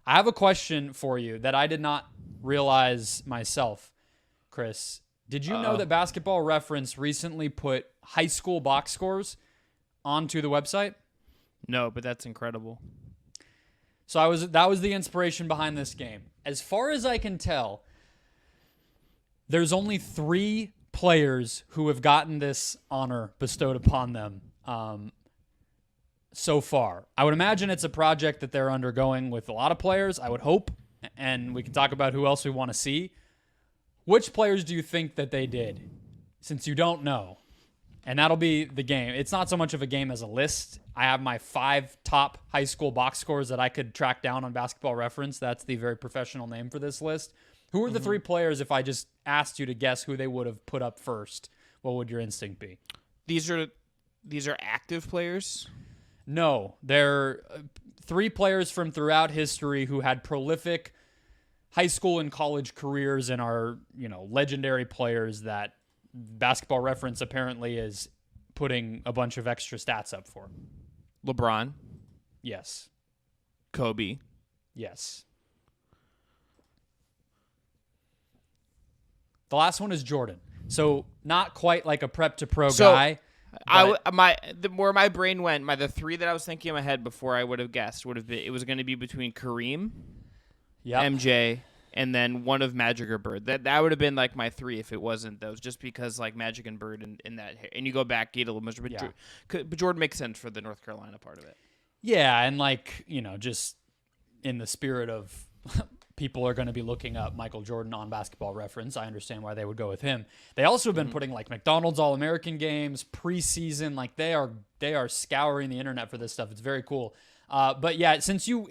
I have a question for you that I did not realize myself, Chris. Did you know that Basketball Reference recently put high school box scores onto the website? No, but that's incredible. So that was the inspiration behind this game. As far as I can tell, there's only 3 players who have gotten this honor bestowed upon them so far. I would imagine it's a project that they're undergoing with a lot of players, I would hope, and we can talk about who else we want to see. Which players do you think that they did, since you don't know? And that'll be the game. It's not so much of a game as a list. I have my 5 top high school box scores that I could track down on Basketball Reference. That's the very professional name for this list. Who are the 3 players, if I just asked you to guess who they would have put up first? What would your instinct be? These are active players? No, they're 3 players from throughout history who had prolific high school and college careers and are, legendary players that Basketball Reference apparently is putting a bunch of extra stats up for. LeBron. Yes. Kobe. Yes. The last one is Jordan. So not quite like a prep to pro guy. Where my brain went, the 3 that I was thinking in my head before I would have guessed would have been, it was going to be between Kareem, MJ, and then one of Magic or Bird. That would have been like my 3 if it wasn't those, just because like Magic and Bird in that, and you go back, get a little bit, but Jordan makes sense for the North Carolina part of it. Yeah, and just in the spirit of people are going to be looking up Michael Jordan on Basketball Reference, I understand why they would go with him. They also have been putting like McDonald's All-American games, preseason, like they are scouring the internet for this stuff. It's very cool. But yeah, since you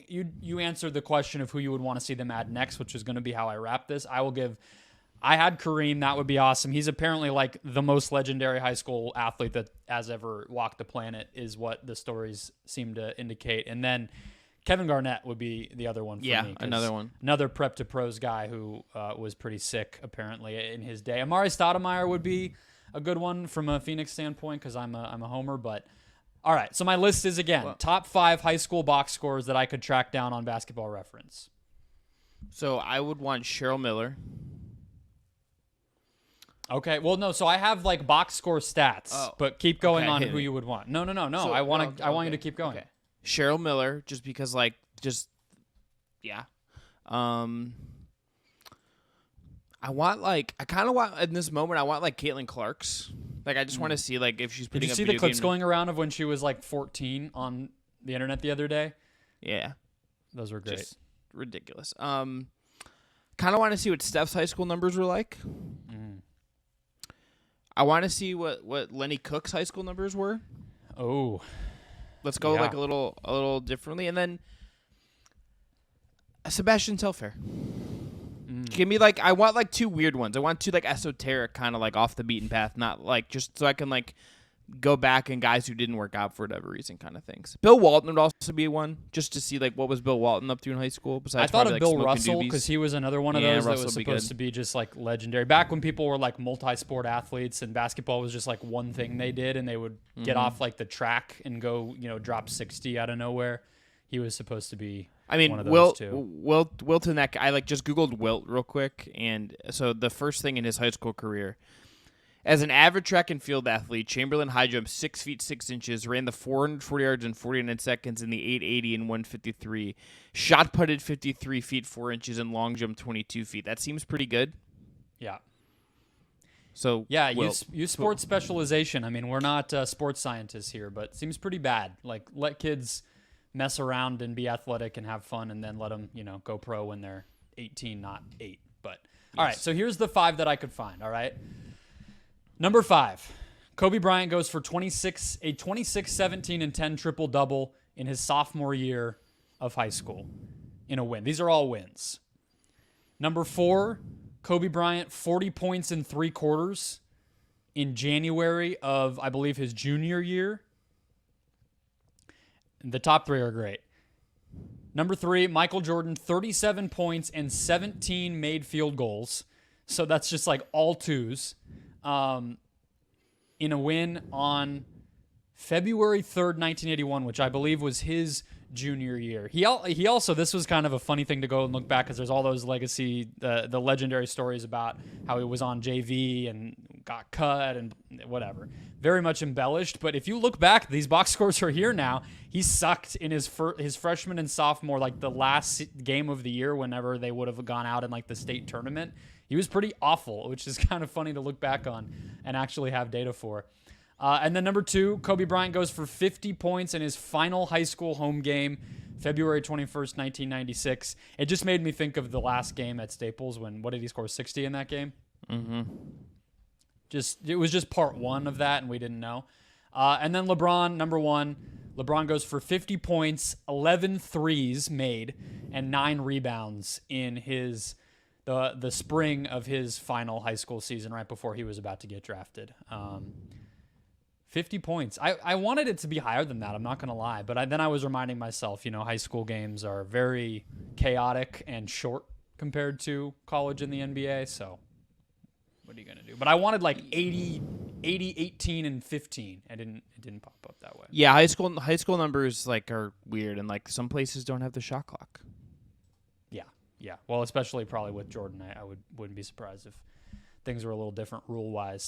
answered the question of who you would want to see them add next, which is going to be how I wrap this, I had Kareem. That would be awesome. He's apparently like the most legendary high school athlete that has ever walked the planet, is what the stories seem to indicate. And then Kevin Garnett would be the other one for me. Yeah, another one. Another prep to pros guy who was pretty sick apparently in his day. Amari Stoudemire would be a good one from a Phoenix standpoint because I'm a homer, but all right, so my list is, again, top 5 high school box scores that I could track down on Basketball Reference. So I would want Cheryl Miller. Okay, well, no, so I have, like, box score stats, but keep going on who you would want. No, so, I want you to keep going. Okay. Cheryl Miller, just because, yeah. I kind of want, in this moment, Caitlin Clark's. Like, I just want to see, like, if she's putting up Did you see the clips going around of when she was, like, 14 on the internet the other day? Yeah. Those were great. Just ridiculous. Kind of want to see what Steph's high school numbers were like. I want to see what Lenny Cook's high school numbers were. Oh. Let's go, a little differently. And then Sebastian Telfair. Give me I want 2 weird ones. I want 2 esoteric kind of off the beaten path, not just so I can go back and guys who didn't work out for whatever reason kind of things. Bill Walton would also be one, just to see what was Bill Walton up to in high school. Besides, I thought of Bill Russell because he was another one of those that was supposed to be just legendary. Back when people were multi-sport athletes and basketball was just one thing they did, and they would get off the track and go drop 60 out of nowhere. He was supposed to be. I mean, Wilton. That I just Googled Wilt real quick, and so the first thing in his high school career, as an average track and field athlete, Chamberlain high jump 6 feet 6 inches, ran the 440 yards in 49 seconds, in the 880 and 153, shot putted 53 feet 4 inches, and long jump 22 feet. That seems pretty good. Yeah. So yeah, use sports specialization. I mean, we're not sports scientists here, but it seems pretty bad. Let kids mess around and be athletic and have fun, and then let them, go pro when they're 18, not 8. But all right, so here's the 5 that I could find. All right, number 5, Kobe Bryant goes for 26, 17, and 10 triple double in his sophomore year of high school in a win. These are all wins. Number 4, Kobe Bryant 40 points in 3 quarters in January of, I believe, his junior year. The top 3 are great. Number 3, Michael Jordan, 37 points and 17 made field goals. So that's just all 2s. In a win on February 3rd, 1981, which I believe was his junior year. He also, this was kind of a funny thing to go and look back because there's all those legacy, the legendary stories about how he was on JV and got cut and whatever. Very much embellished, but if you look back, these box scores are here now. He sucked in his freshman and sophomore, like the last game of the year whenever they would have gone out in like the state tournament. He was pretty awful, which is kind of funny to look back on and actually have data for. And then number 2, Kobe Bryant goes for 50 points in his final high school home game, February 21st, 1996. It just made me think of the last game at Staples when, what did he score, 60 in that game? Mm-hmm. It was just part 1 of that, and we didn't know. And then LeBron, number 1. LeBron goes for 50 points, 11 threes made, and 9 rebounds in the spring of his final high school season right before he was about to get drafted. 50 points. I wanted it to be higher than that, I'm not going to lie. But then I was reminding myself, high school games are very chaotic and short compared to college and the NBA. So what are you going to do? But I wanted like 80, 18, and 15. It didn't pop up that way. Yeah, high school numbers are weird, and some places don't have the shot clock. Yeah. Well, especially probably with Jordan, I wouldn't be surprised if things were a little different rule-wise.